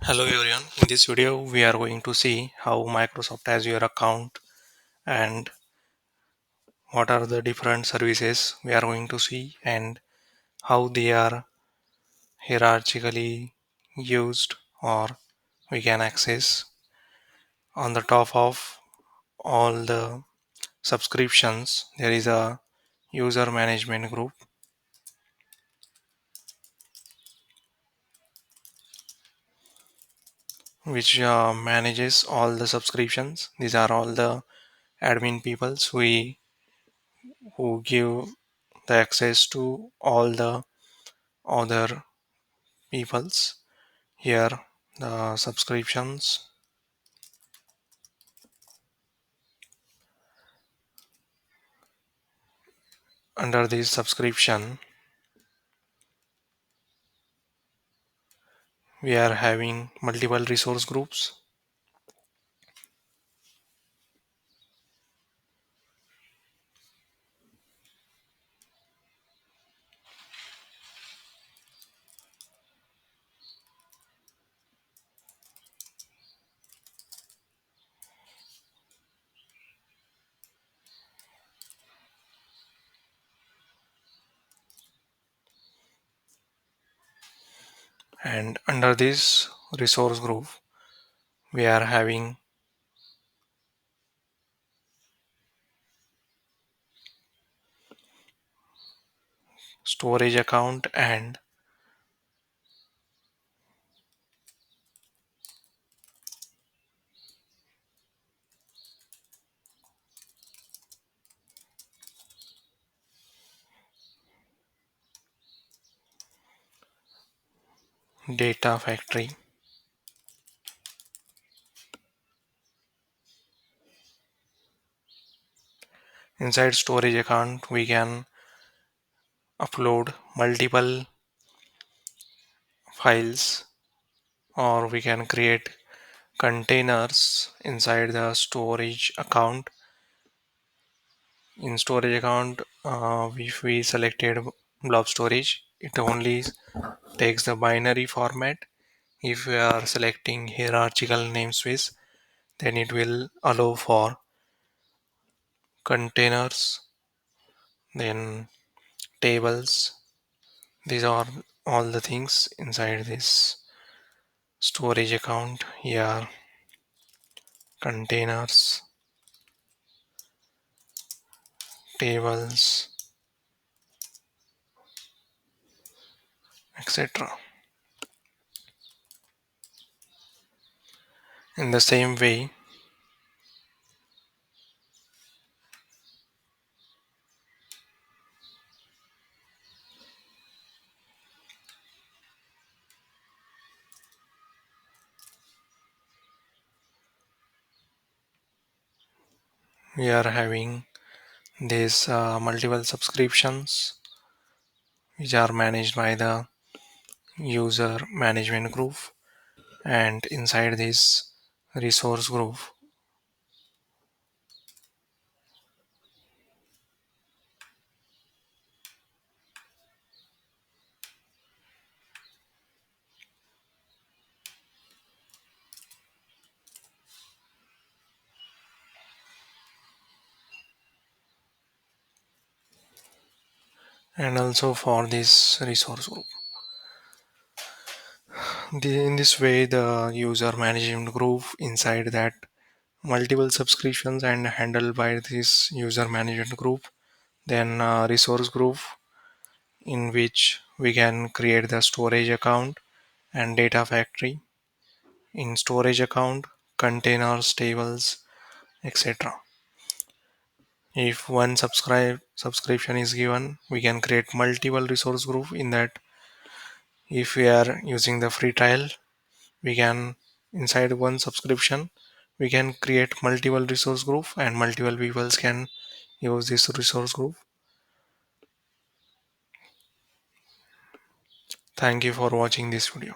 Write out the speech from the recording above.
Hello everyone. In this video, we are going to see how Microsoft Azure account and what are the different services we are going to see and how they are hierarchically used or we can access. On the top of all the subscriptions, there is a user management group which manages all the subscriptions. These are all the admin peoples who give the access to all the other peoples. Here the subscriptions. Under this subscription we are having multiple resource groups, and under this resource group we are having storage account and data factory. Inside storage account we can upload multiple files or we can create containers inside the storage account. In storage account, if we selected blob storage, it only takes the binary format. If we are selecting hierarchical namespace, then it will allow for containers, then tables. These are all the things inside this storage account. Here, containers, tables, etc. In the same way, we are having these multiple subscriptions which are managed by the user management group, and inside this resource group and also for this resource group. In this way, the user management group inside that multiple subscriptions and handled by this user management group. Then resource group in which we can create the storage account and data factory. In storage account, containers, tables, etc. If one subscription is given, we can create multiple resource group in that. If we are using the free trial, we can inside one subscription we can create multiple resource group and multiple people can use this resource group. Thank you for watching this video.